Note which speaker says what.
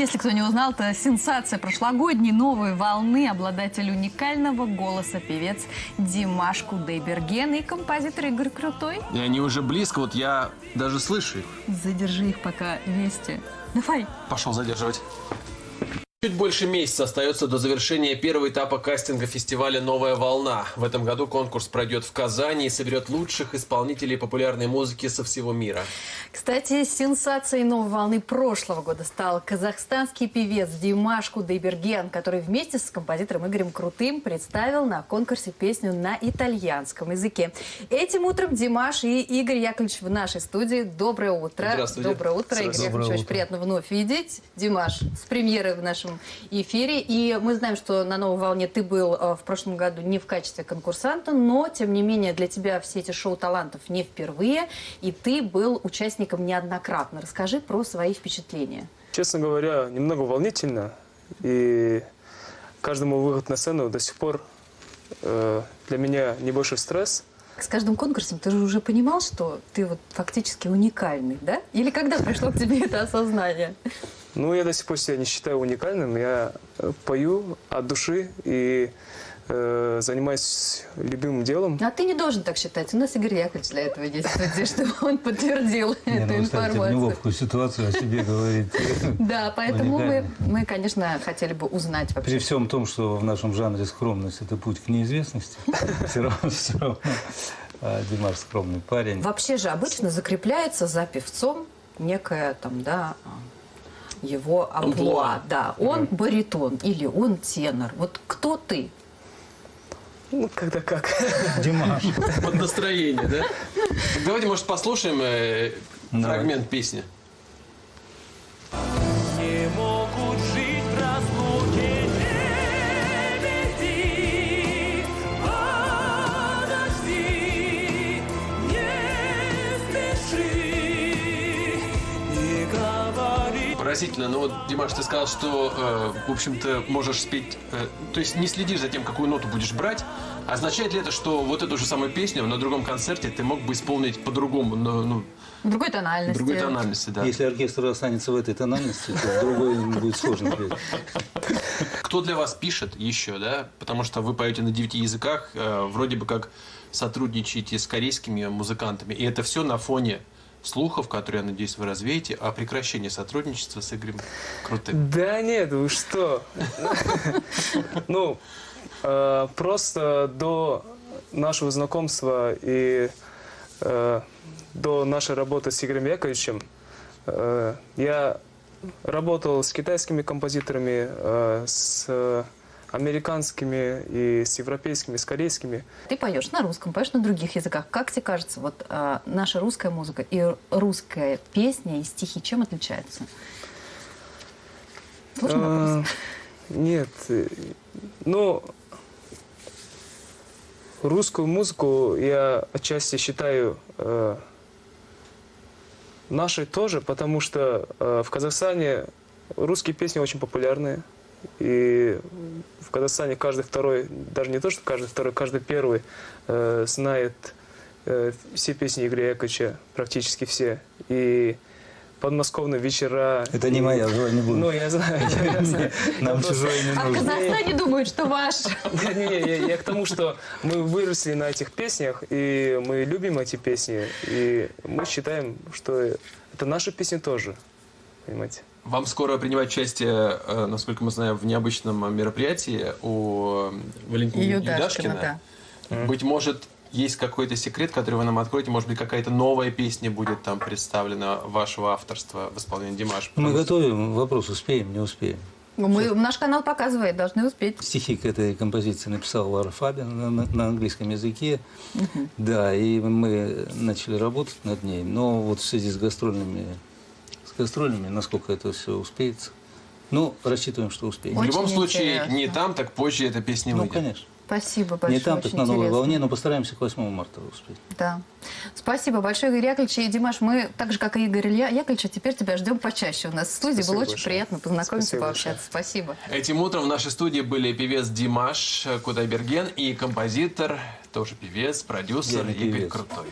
Speaker 1: Если кто не узнал, это сенсация прошлогодней новой волны, обладатель уникального голоса, певец Димаш Кудайберген и композитор Игорь Крутой.
Speaker 2: И они уже близко, вот я даже слышу их.
Speaker 1: Задержи их пока вместе. Давай.
Speaker 2: Пошел задерживать. Чуть больше месяца остается до завершения первого этапа кастинга фестиваля «Новая волна». В этом году конкурс пройдет в Казани и соберет лучших исполнителей популярной музыки со всего мира.
Speaker 1: Кстати, сенсацией «Новой волны» прошлого года стал казахстанский певец Димаш Кудайберген, который вместе с композитором Игорем Крутым представил на конкурсе песню на итальянском языке. Этим утром Димаш и Игорь Яковлевич в нашей студии. Доброе утро.
Speaker 2: Здравствуйте.
Speaker 1: Доброе утро, Игорь Яковлевич. Очень приятно вновь видеть. Димаш, с премьерой в нашем эфире. И мы знаем, что на «Новой волне» ты был в прошлом году не в качестве конкурсанта, но, тем не менее, для тебя все эти шоу талантов не впервые, и ты был участником неоднократно. Расскажи про свои впечатления.
Speaker 3: Честно говоря, немного волнительно, и каждому выход на сцену до сих пор для меня небольшой стресс.
Speaker 1: С каждым конкурсом ты же уже понимал, что ты вот фактически уникальный, да? Или когда пришло к тебе это осознание?
Speaker 3: Ну, я до сих пор себя не считаю уникальным. Я пою от души и занимаюсь любимым делом.
Speaker 1: А ты не должен так считать. У нас Игорь Яковлевич для этого есть, чтобы он подтвердил эту информацию.
Speaker 4: Неловкую ситуацию о себе говорить.
Speaker 1: Да, поэтому мы, конечно, хотели бы узнать вообще.
Speaker 4: При всем том, что в нашем жанре скромность – это путь к неизвестности, все равно Димаш скромный парень.
Speaker 1: Вообще же обычно закрепляется за певцом некая там, да, его амплуа. Да, он баритон или он тенор. Вот кто ты?
Speaker 3: Ну, когда как.
Speaker 4: Димаш.
Speaker 2: Под настроение, да? Давайте, может, послушаем фрагмент песни.
Speaker 5: Не могут жить в разлуке, не веди, подожди, не спеши, не говори.
Speaker 2: Поразительно, но вот, Димаш, ты сказал, что, в общем-то, можешь спеть, то есть не следишь за тем, какую ноту будешь брать. Означает ли это, что вот эту же самую песню на другом концерте ты мог бы исполнить по-другому, ну,
Speaker 1: В другой тональности.
Speaker 2: в другой тональности, да?
Speaker 4: Если оркестр останется в этой тональности, то другой будет сложно петь.
Speaker 2: Кто для вас пишет еще, да? Потому что вы поете на 9 языках, вроде бы как сотрудничаете с корейскими музыкантами. И это все на фоне слухов, которые, я надеюсь, вы развеете, о прекращении сотрудничества с Игорем Крутым.
Speaker 3: Да нет, вы что? Ну, просто до нашего знакомства и до нашей работы с Игорем Яковлевичем я работал с китайскими композиторами, с американскими и с европейскими, с корейскими.
Speaker 1: Ты поешь на русском, поешь на других языках. Как тебе кажется, вот наша русская музыка и русская песня и стихи чем отличаются? Сложный вопрос.
Speaker 3: Нет, ну, русскую музыку я отчасти считаю нашей тоже, потому что в Казахстане русские песни очень популярные. И в Казахстане каждый второй, даже не то, что каждый второй, каждый первый знает все песни Игоря Яковлевича, практически все. И подмосковные вечера.
Speaker 4: Это не моя, не буду.
Speaker 3: Ну, я знаю.
Speaker 4: Нам чужое не
Speaker 1: А в
Speaker 4: нужно.
Speaker 1: Казахстане думают, что ваш.
Speaker 3: Я к тому, что мы выросли на этих песнях, и мы любим эти песни, и мы считаем, что это наши песни тоже, понимаете?
Speaker 2: Вам скоро принимать участие, насколько мы знаем, в необычном мероприятии у Валентины Юдашкина.
Speaker 1: Да.
Speaker 2: Быть может, есть какой-то секрет, который вы нам откроете? Может быть, какая-то новая песня будет там представлена вашего авторства в исполнении Димаша?
Speaker 4: Мы готовим вопрос, успеем, не успеем.
Speaker 1: Наш канал показывает, должны успеть.
Speaker 4: Стихи к этой композиции написал Лара Фабиан на английском языке. Да, и мы начали работать над ней. Но вот в связи с гастрольными, насколько это все успеется. Ну, рассчитываем, что успеем.
Speaker 2: В любом случае,
Speaker 1: интересно.
Speaker 2: не там, так позже эта песня
Speaker 4: Ну,
Speaker 2: выйдет.
Speaker 4: конечно.
Speaker 1: Спасибо большое.
Speaker 4: Не там, так
Speaker 1: очень
Speaker 4: на новой
Speaker 1: интересно.
Speaker 4: волне, но постараемся к 8 марта успеть.
Speaker 1: Да. Спасибо большое, Игорь Яковлевич. И, Димаш, мы, так же, как и Игорь Яковлевич, теперь тебя ждем почаще у нас в студии.
Speaker 3: Спасибо
Speaker 1: Было очень
Speaker 3: большое.
Speaker 1: приятно познакомиться,
Speaker 3: Спасибо
Speaker 1: пообщаться. Спасибо.
Speaker 2: Этим утром в нашей студии были певец Димаш Кудайберген и композитор, тоже певец, продюсер
Speaker 4: Я не
Speaker 2: Игорь
Speaker 4: певец.
Speaker 2: Крутой.